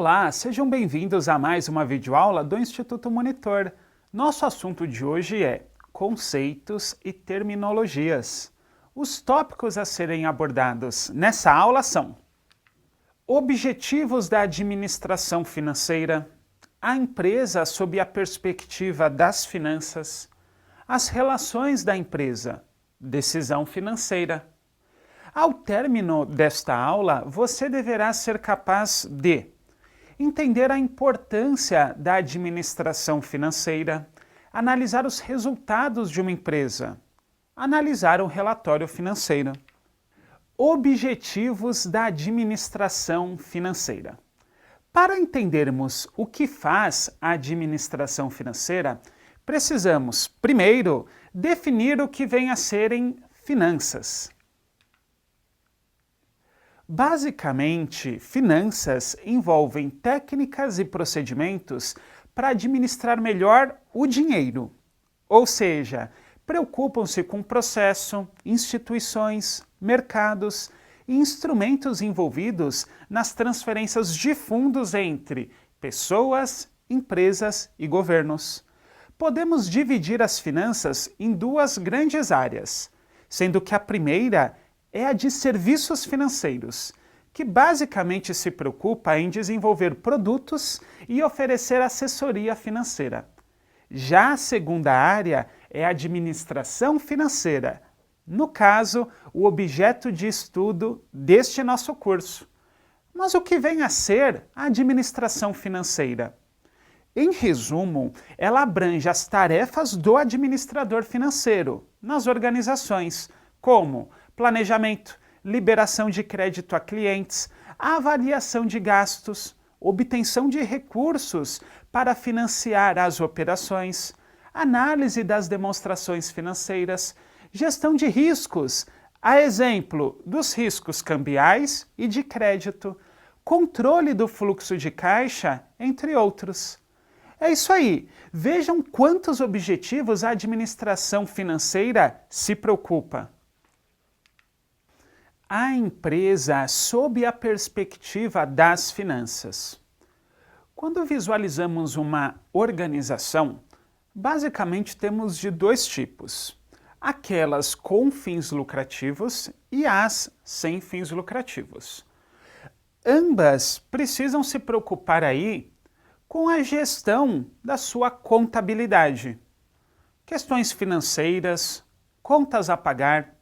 Olá, sejam bem-vindos a mais uma videoaula do Instituto Monitor. Nosso assunto de hoje é conceitos e terminologias. Os tópicos a serem abordados nessa aula são objetivos da administração financeira, a empresa sob a perspectiva das finanças, as relações da empresa, decisão financeira. Ao término desta aula, você deverá ser capaz de entender a importância da administração financeira, analisar os resultados de uma empresa, analisar um relatório financeiro. Objetivos da administração financeira. Para entendermos o que faz a administração financeira, precisamos, primeiro, definir o que vem a serem finanças. Basicamente, finanças envolvem técnicas e procedimentos para administrar melhor o dinheiro, ou seja, preocupam-se com o processo, instituições, mercados e instrumentos envolvidos nas transferências de fundos entre pessoas, empresas e governos. Podemos dividir as finanças em duas grandes áreas, sendo que a primeira é a de serviços financeiros, que basicamente se preocupa em desenvolver produtos e oferecer assessoria financeira. Já a segunda área é a administração financeira, no caso, o objeto de estudo deste nosso curso. Mas o que vem a ser a administração financeira? Em resumo, ela abrange as tarefas do administrador financeiro nas organizações, como planejamento, liberação de crédito a clientes, avaliação de gastos, obtenção de recursos para financiar as operações, análise das demonstrações financeiras, gestão de riscos, a exemplo dos riscos cambiais e de crédito, controle do fluxo de caixa, entre outros. É isso aí. Vejam quantos objetivos a administração financeira se preocupa. A empresa sob a perspectiva das finanças. Quando visualizamos uma organização, basicamente temos de dois tipos: aquelas com fins lucrativos e as sem fins lucrativos. Ambas precisam se preocupar aí com a gestão da sua contabilidade, questões financeiras, contas a pagar.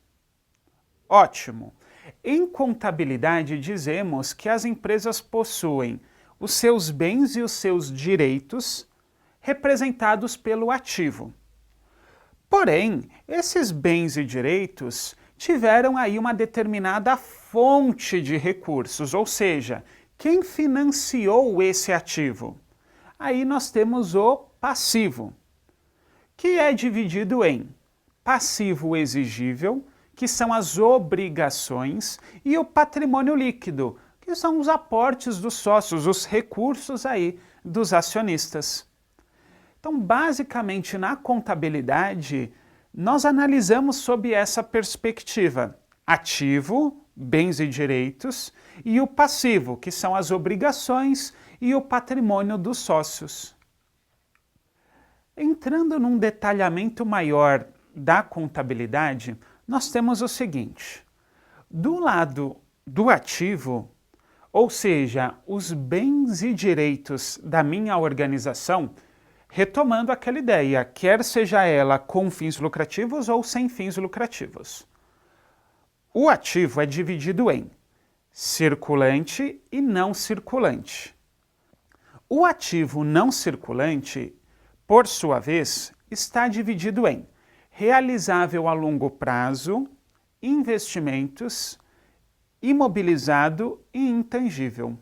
Ótimo! Em contabilidade, dizemos que as empresas possuem os seus bens e os seus direitos representados pelo ativo. Porém, esses bens e direitos tiveram aí uma determinada fonte de recursos, ou seja, quem financiou esse ativo? Aí nós temos o passivo, que é dividido em passivo exigível, que são as obrigações, e o patrimônio líquido, que são os aportes dos sócios, os recursos aí dos acionistas. Então, basicamente, na contabilidade, nós analisamos sob essa perspectiva: ativo, bens e direitos, e o passivo, que são as obrigações e o patrimônio dos sócios. Entrando num detalhamento maior da contabilidade, nós temos o seguinte: do lado do ativo, ou seja, os bens e direitos da minha organização, retomando aquela ideia, quer seja ela com fins lucrativos ou sem fins lucrativos. O ativo é dividido em circulante e não circulante. O ativo não circulante, por sua vez, está dividido em realizável a longo prazo, investimentos, imobilizado e intangível.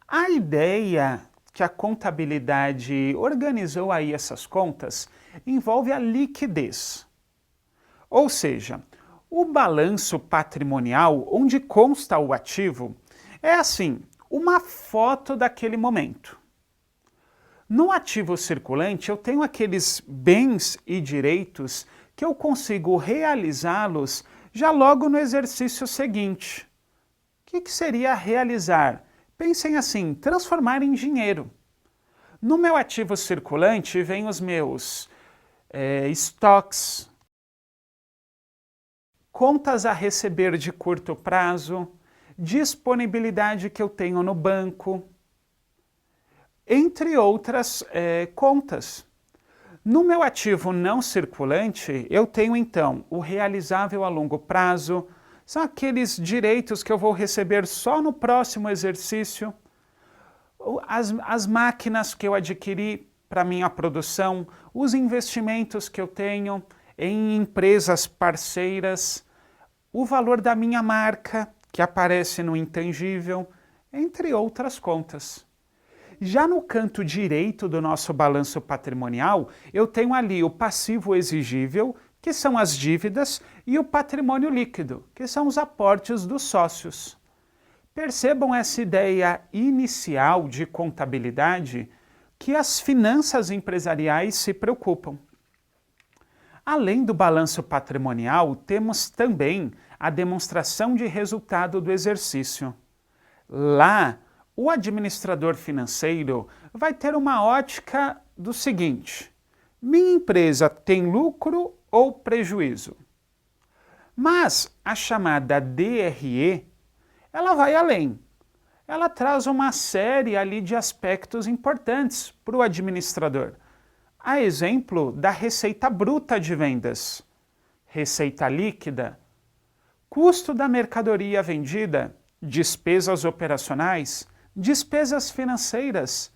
A ideia que a contabilidade organizou aí essas contas envolve a liquidez. Ou seja, o balanço patrimonial, onde consta o ativo, é assim, uma foto daquele momento. No ativo circulante, eu tenho aqueles bens e direitos que eu consigo realizá-los já logo no exercício seguinte. O que seria realizar? Pensem assim, transformar em dinheiro. No meu ativo circulante vem os meus estoques, contas a receber de curto prazo, disponibilidade que eu tenho no banco, entre outras contas. No meu ativo não circulante, eu tenho então o realizável a longo prazo, são aqueles direitos que eu vou receber só no próximo exercício, as máquinas que eu adquiri para minha produção, os investimentos que eu tenho em empresas parceiras, o valor da minha marca, que aparece no intangível, entre outras contas. Já no canto direito do nosso balanço patrimonial, eu tenho ali o passivo exigível, que são as dívidas, e o patrimônio líquido, que são os aportes dos sócios. Percebam essa ideia inicial de contabilidade que as finanças empresariais se preocupam. Além do balanço patrimonial, temos também a demonstração de resultado do exercício. Lá, o administrador financeiro vai ter uma ótica do seguinte: minha empresa tem lucro ou prejuízo? Mas a chamada DRE, ela vai além. Ela traz uma série ali de aspectos importantes para o administrador. A exemplo da receita bruta de vendas, receita líquida, custo da mercadoria vendida, despesas operacionais, despesas financeiras,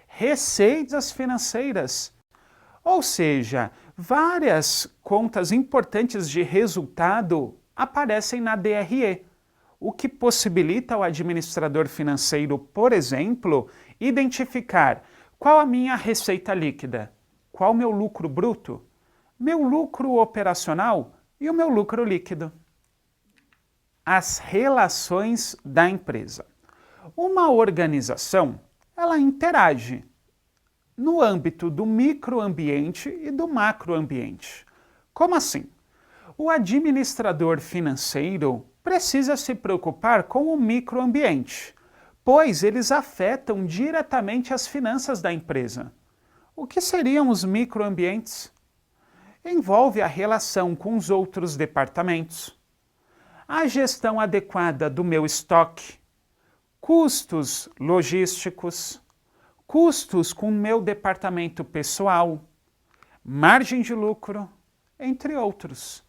receitas financeiras. Ou seja, várias contas importantes de resultado aparecem na DRE, o que possibilita ao administrador financeiro, por exemplo, identificar qual a minha receita líquida, qual o meu lucro bruto, meu lucro operacional e o meu lucro líquido. As relações da empresa. Uma organização, ela interage no âmbito do microambiente e do macroambiente. Como assim? O administrador financeiro precisa se preocupar com o microambiente, pois eles afetam diretamente as finanças da empresa. O que seriam os microambientes? Envolve a relação com os outros departamentos, a gestão adequada do meu estoque, custos logísticos, custos com o meu departamento pessoal, margem de lucro, entre outros.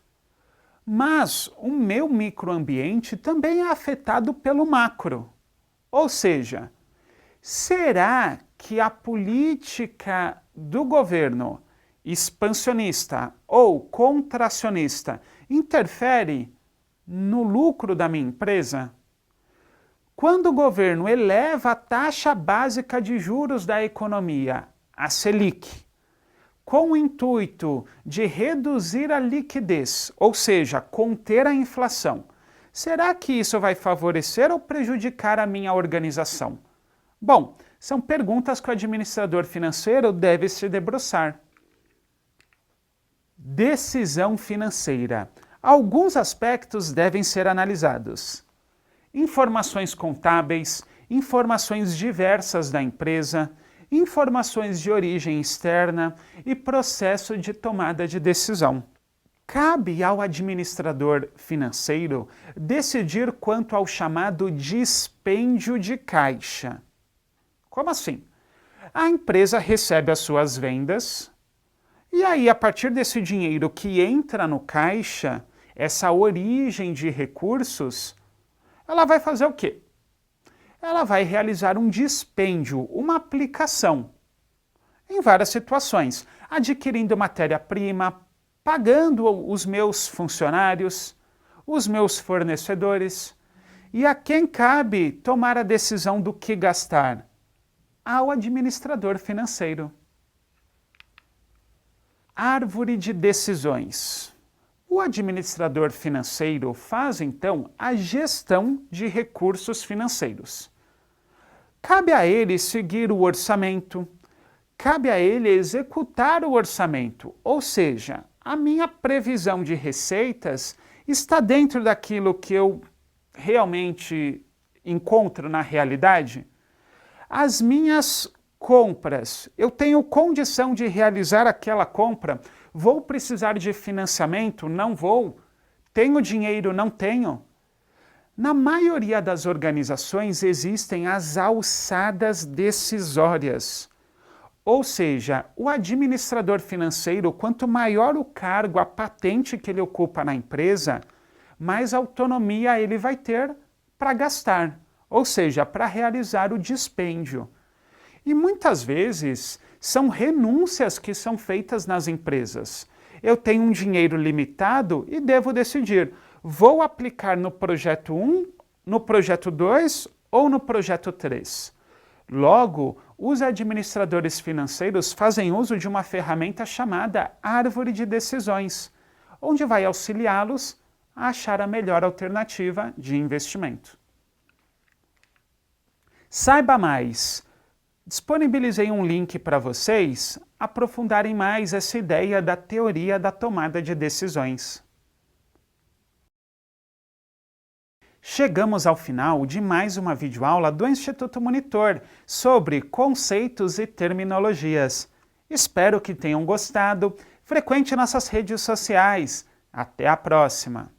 Mas o meu microambiente também é afetado pelo macro. Ou seja, será que a política do governo expansionista ou contracionista interfere no lucro da minha empresa? Quando o governo eleva a taxa básica de juros da economia, a Selic, com o intuito de reduzir a liquidez, ou seja, conter a inflação, será que isso vai favorecer ou prejudicar a minha organização? Bom, são perguntas que o administrador financeiro deve se debruçar. Decisão financeira. Alguns aspectos devem ser analisados. Informações contábeis, informações diversas da empresa, informações de origem externa e processo de tomada de decisão. Cabe ao administrador financeiro decidir quanto ao chamado dispêndio de caixa. Como assim? A empresa recebe as suas vendas e aí, a partir desse dinheiro que entra no caixa, essa origem de recursos, ela vai fazer o quê? Ela vai realizar um dispêndio, uma aplicação, em várias situações, adquirindo matéria-prima, pagando os meus funcionários, os meus fornecedores. E a quem cabe tomar a decisão do que gastar? Ao administrador financeiro. Árvore de decisões. O administrador financeiro faz, então, a gestão de recursos financeiros. Cabe a ele seguir o orçamento, cabe a ele executar o orçamento, ou seja, a minha previsão de receitas está dentro daquilo que eu realmente encontro na realidade? As minhas compras, eu tenho condição de realizar aquela compra? Vou precisar de financiamento? Não vou? Tenho dinheiro? Não tenho? Na maioria das organizações existem as alçadas decisórias. Ou seja, o administrador financeiro, quanto maior o cargo, a patente que ele ocupa na empresa, mais autonomia ele vai ter para gastar, ou seja, para realizar o dispêndio. E muitas vezes são renúncias que são feitas nas empresas. Eu tenho um dinheiro limitado e devo decidir, vou aplicar no projeto 1, no projeto 2 ou no projeto 3. Logo, os administradores financeiros fazem uso de uma ferramenta chamada árvore de decisões, onde vai auxiliá-los a achar a melhor alternativa de investimento. Saiba mais! Disponibilizei um link para vocês aprofundarem mais essa ideia da teoria da tomada de decisões. Chegamos ao final de mais uma videoaula do Instituto Monitor sobre conceitos e terminologias. Espero que tenham gostado. Frequente nossas redes sociais. Até a próxima!